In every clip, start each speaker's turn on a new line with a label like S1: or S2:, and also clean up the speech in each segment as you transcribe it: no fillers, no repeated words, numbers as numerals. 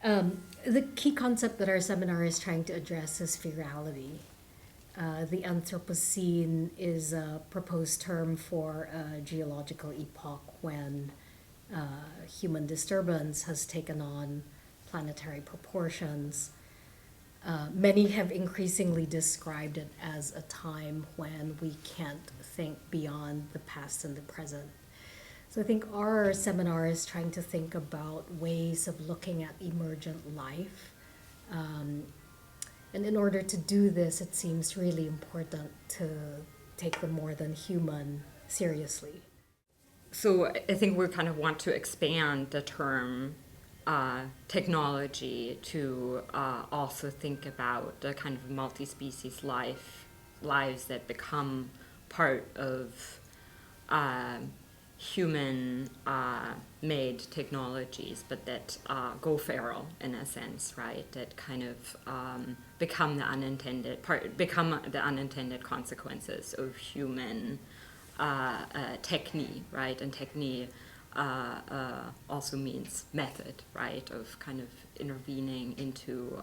S1: The key concept that our seminar is trying to address is spherality. The Anthropocene is a proposed term for a geological epoch when human disturbance has taken on planetary proportions. Many have increasingly described it as a time when we can't think beyond the past and the present. So I think our seminar is trying to think about ways of looking at emergent life. And in order to do this, it seems really important to take the more than human seriously.
S2: So I think we kind of want to expand the term technology to also think about the kind of multi-species lives that become part of human made technologies, but that go feral in a sense, right? That kind of become the unintended consequences of human technique, right? And technique also means method, right? Of kind of intervening into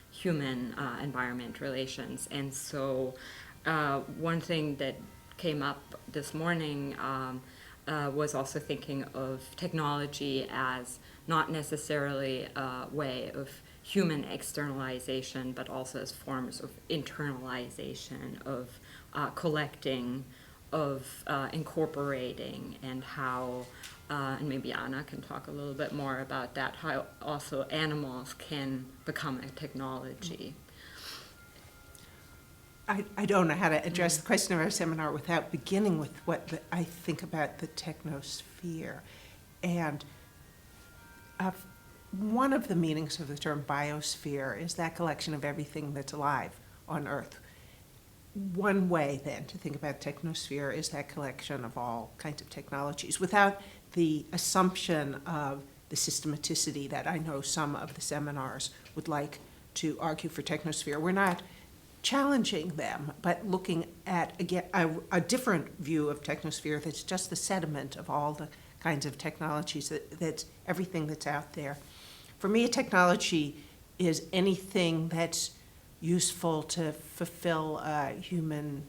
S2: human environment relations. And so one thing that came up this morning was also thinking of technology as not necessarily a way of human externalization, but also as forms of internalization, of collecting, of incorporating, and how, and maybe Anna can talk a little bit more about that, how also animals can become a technology.
S3: I don't know how to address the question of our seminar without beginning with what I think about the technosphere. And one of the meanings of the term biosphere is that collection of everything that's alive on Earth. One way, then, to think about technosphere is that collection of all kinds of technologies without the assumption of the systematicity that I know some of the seminars would like to argue for technosphere. We're not challenging them, but looking at, again, a different view of technosphere that's just the sediment of all the kinds of technologies, that's everything that's out there. For me, a technology is anything that's useful to fulfill a human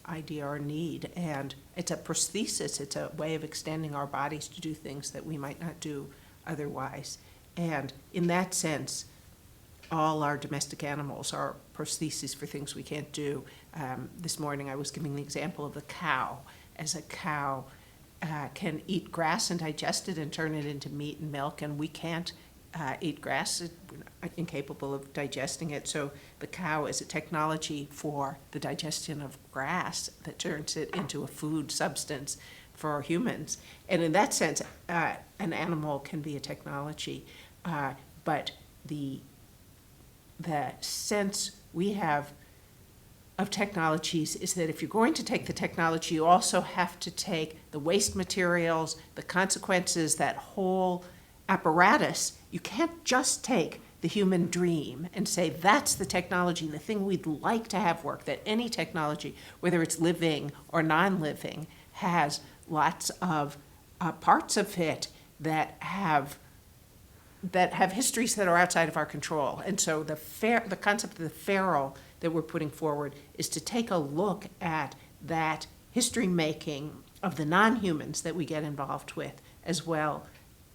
S3: idea or need, and it's a prosthesis, it's a way of extending our bodies to do things that we might not do otherwise. And in that sense, all our domestic animals are prostheses for things we can't do. This morning I was giving the example of the cow. As a cow can eat grass and digest it and turn it into meat and milk, and we can't eat grass, we're incapable of digesting it. So the cow is a technology for the digestion of grass that turns it into a food substance for humans. And in that sense, an animal can be a technology, but the sense we have of technologies is that if you're going to take the technology, you also have to take the waste materials, the consequences, that whole apparatus. You can't just take the human dream and say that's the technology, the thing we'd like to have work, that any technology, whether it's living or non-living, has lots of parts of it that have histories that are outside of our control. And so the concept of the feral that we're putting forward is to take a look at that history making of the non-humans that we get involved with, as well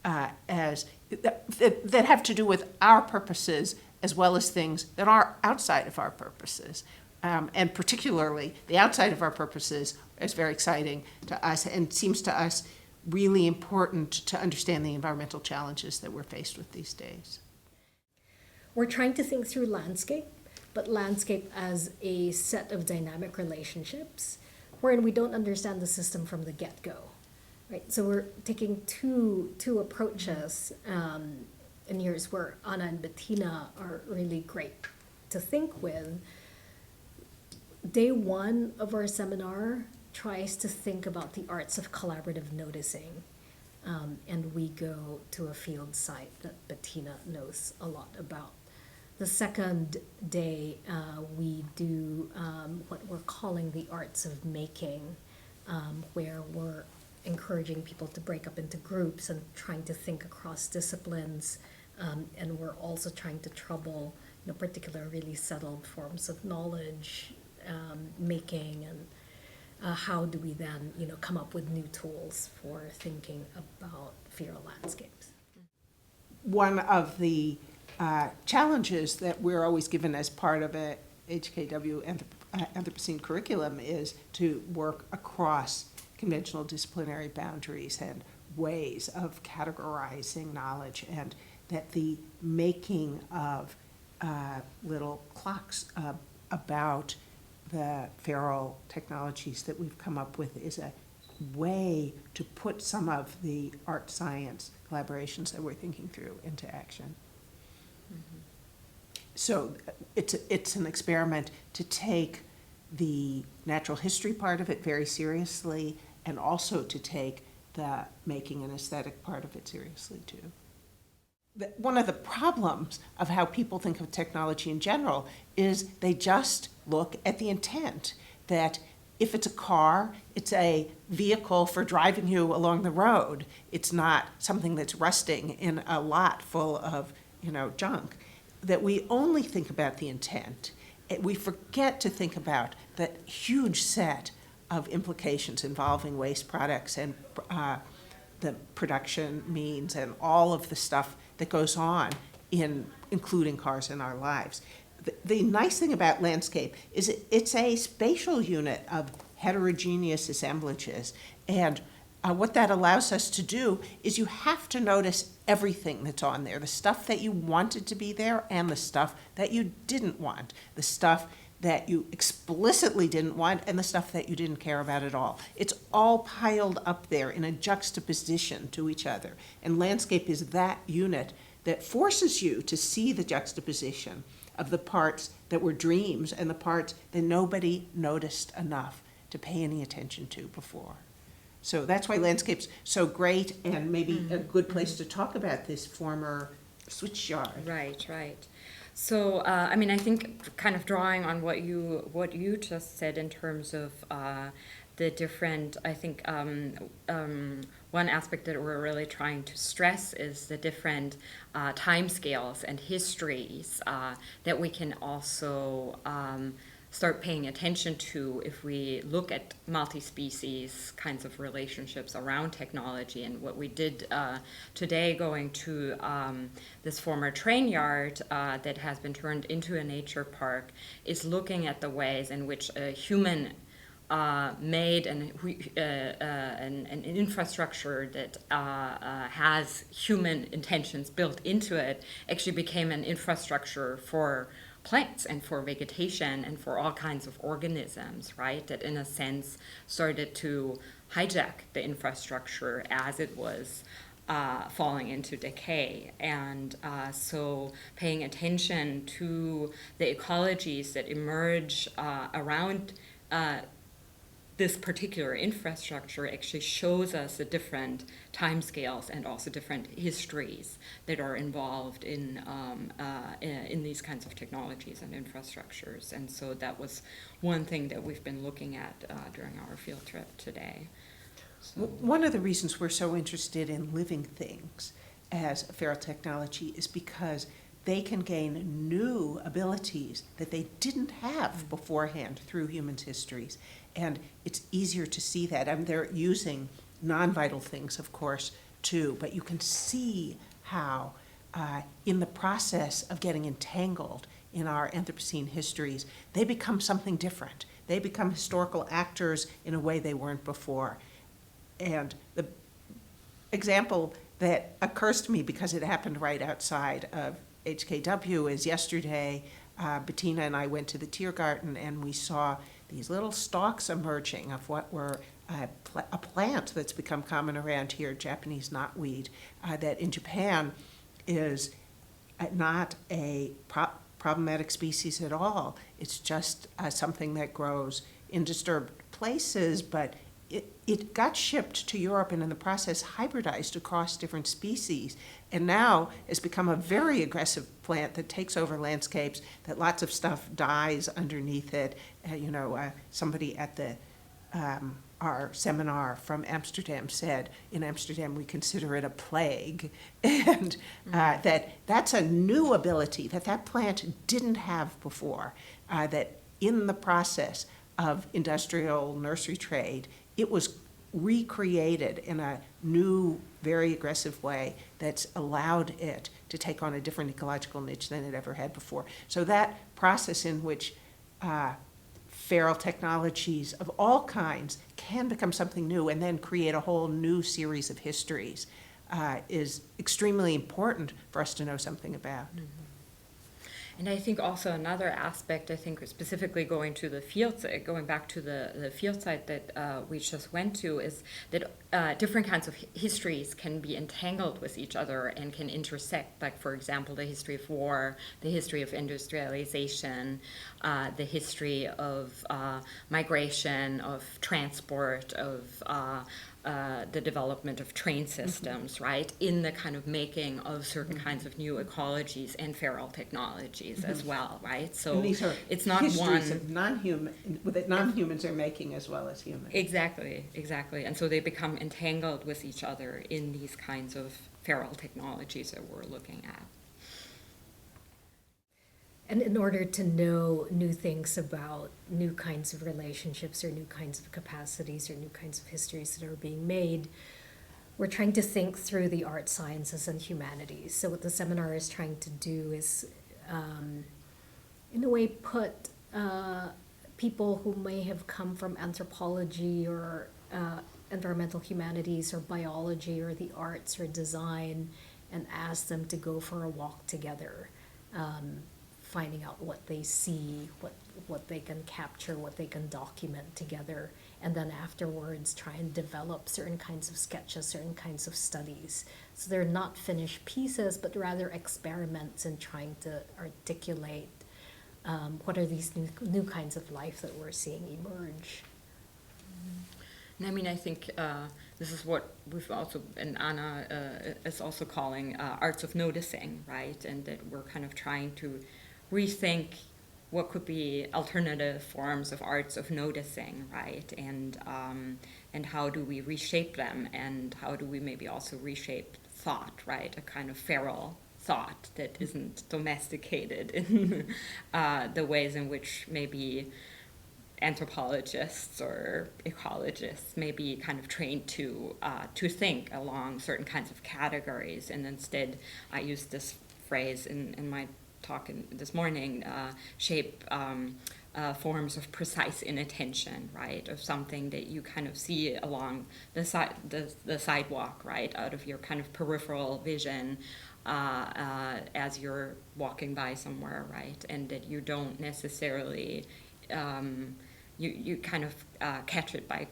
S3: as that have to do with our purposes, as well as things that are outside of our purposes. And particularly the outside of our purposes is very exciting to us and seems to us really important to understand the environmental challenges that we're faced with these days.
S1: We're trying to think through landscape, but landscape as a set of dynamic relationships wherein we don't understand the system from the get-go, right? So we're taking two approaches, and here's where Anna and Bettina are really great to think with. Day one of our seminar tries to think about the arts of collaborative noticing. And we go to a field site that Bettina knows a lot about. The second day, we do what we're calling the arts of making, where we're encouraging people to break up into groups and trying to think across disciplines And we're also trying to trouble, particular really settled forms of knowledge making, and how do we then, come up with new tools for thinking about feral landscapes.
S3: One of the challenges that we're always given as part of a HKW Anthropocene curriculum is to work across conventional disciplinary boundaries and ways of categorizing knowledge, and that the making of little clocks about the feral technologies that we've come up with is a way to put some of the art science collaborations that we're thinking through into action. Mm-hmm. So it's an experiment to take the natural history part of it very seriously, and also to take the making and aesthetic part of it seriously too. One of the problems of how people think of technology in general is they just look at the intent, that if it's a car, it's a vehicle for driving you along the road. It's not something that's rusting in a lot full of, junk. That we only think about the intent. We forget to think about the huge set of implications involving waste products and the production means and all of the stuff that goes on in including cars in our lives. The nice thing about landscape is it's a spatial unit of heterogeneous assemblages, and what that allows us to do is you have to notice everything that's on there, the stuff that you wanted to be there and the stuff that you didn't want, the stuff that you explicitly didn't want and the stuff that you didn't care about at all. It's all piled up there in a juxtaposition to each other, and landscape is that unit that forces you to see the juxtaposition of the parts that were dreams and the parts that nobody noticed enough to pay any attention to before. So that's why landscape's so great, and maybe a good place to talk about this former switch yard.
S2: Right. So, I think kind of drawing on what you just said in terms of the different, I think one aspect that we're really trying to stress is the different timescales and histories that we can also start paying attention to if we look at multi-species kinds of relationships around technology. And what we did today, going to this former train yard that has been turned into a nature park, is looking at the ways in which a human made an infrastructure that has human intentions built into it actually became an infrastructure for plants and for vegetation and for all kinds of organisms, right? That in a sense started to hijack the infrastructure as it was falling into decay. And so paying attention to the ecologies that emerge around this particular infrastructure actually shows us the different timescales and also different histories that are involved in these kinds of technologies and infrastructures. And so that was one thing that we've been looking at during our field trip today. So.
S3: One of the reasons we're so interested in living things as a feral technology is because they can gain new abilities that they didn't have beforehand through humans' histories. And it's easier to see that. I mean, they're using non-vital things, of course, too, but you can see how in the process of getting entangled in our Anthropocene histories, they become something different. They become historical actors in a way they weren't before. And the example that occurs to me, because it happened right outside of HKW, is yesterday Bettina and I went to the Tiergarten and we saw these little stalks emerging of what were a plant that's become common around here, Japanese knotweed, that in Japan is not a problematic species at all. It's just something that grows in disturbed places, but it got shipped to Europe and in the process hybridized across different species, and now has become a very aggressive plant that takes over landscapes, that lots of stuff dies underneath it. Somebody at the our seminar from Amsterdam said, in Amsterdam we consider it a plague, and that's a new ability that plant didn't have before, that in the process of industrial nursery trade, it was recreated in a new, very aggressive way that's allowed it to take on a different ecological niche than it ever had before. So that process in which feral technologies of all kinds can become something new and then create a whole new series of histories is extremely important for us to know something about.
S2: Mm-hmm. And I think also another aspect, I think specifically going to the field, going back to the field site that we just went to, is that different kinds of histories can be entangled with each other and can intersect. Like, for example, the history of war, the history of industrialization, the history of migration, of transport, of the development of train systems, right, in the kind of making of certain kinds of new ecologies and feral technologies as well, right? So
S3: And these are
S2: it's not
S3: histories
S2: one
S3: of that non-humans are making as well as humans.
S2: exactly, and so they become entangled with each other in these kinds of feral technologies that we're looking at.
S1: And in order to know new things about new kinds of relationships or new kinds of capacities or new kinds of histories that are being made, we're trying to think through the art sciences and humanities. So what the seminar is trying to do is, in a way, put people who may have come from anthropology or environmental humanities or biology or the arts or design and ask them to go for a walk together. Finding out what they see, what they can capture, what they can document together, and then afterwards try and develop certain kinds of sketches, certain kinds of studies. So they're not finished pieces, but rather experiments in trying to articulate what are these new kinds of life that we're seeing emerge.
S2: And I mean, I think this is what we've also, and Anna is also calling arts of noticing, right? And that we're kind of trying to rethink what could be alternative forms of arts of noticing, right? And how do we reshape them, and how do we maybe also reshape thought, right? A kind of feral thought that isn't domesticated in the ways in which maybe anthropologists or ecologists may be kind of trained to think along certain kinds of categories. And instead, I used this phrase in my talk this morning, shape forms of precise inattention, right, of something that you kind of see along the sidewalk, right, out of your kind of peripheral vision as you're walking by somewhere, right, and that you don't necessarily you kind of catch it by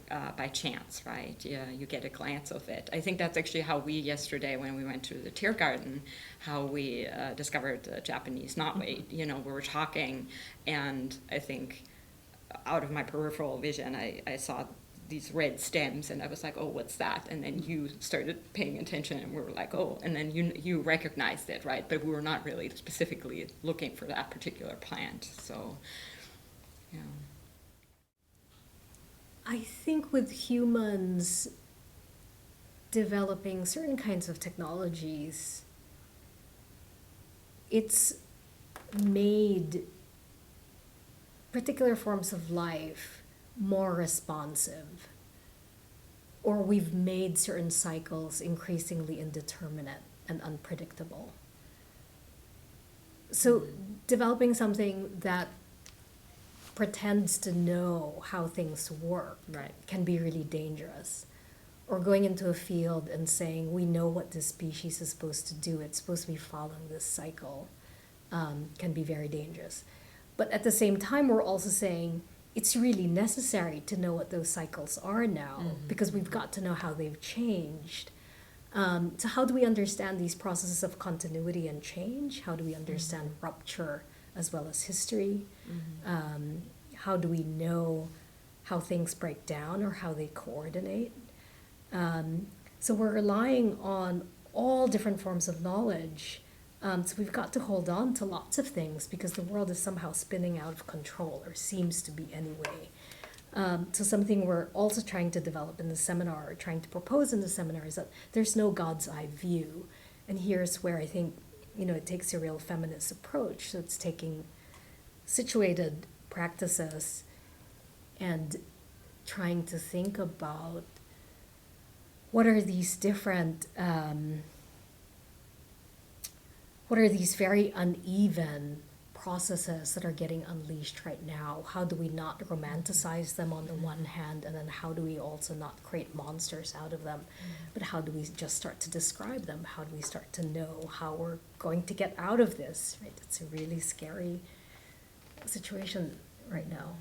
S2: chance, right? Yeah, you get a glance of it. I think that's actually how we yesterday, when we went to the Tiergarten, how we discovered the Japanese knotweed. You know, we were talking, and I think out of my peripheral vision, I saw these red stems, and I was like, oh, what's that? And then you started paying attention, and we were like, oh, and then you recognized it, right? But we were not really specifically looking for that particular plant, so, yeah.
S1: I think with humans developing certain kinds of technologies, it's made particular forms of life more responsive, or we've made certain cycles increasingly indeterminate and unpredictable. So developing something that pretends to know how things work,
S2: Right,
S1: can be really dangerous. Or going into a field and saying, we know what this species is supposed to do, it's supposed to be following this cycle, can be very dangerous. But at the same time, we're also saying it's really necessary to know what those cycles are now, because we've got to know how they've changed. So how do we understand these processes of continuity and change? How do we understand rupture as well as history? How do we know how things break down or how they coordinate? So we're relying on all different forms of knowledge. So we've got to hold on to lots of things because the world is somehow spinning out of control, or seems to be anyway. So something we're also trying to develop in the seminar, or trying to propose in the seminar, is that there's no God's eye view. And here's where I think, it takes a real feminist approach. So it's taking situated practices and trying to think about what are these different, what are these very uneven processes that are getting unleashed right now? How do we not romanticize them on the one hand, and then how do we also not create monsters out of them? But how do we just start to describe them? How do we start to know how we're going to get out of this? Right? It's a really scary situation right now.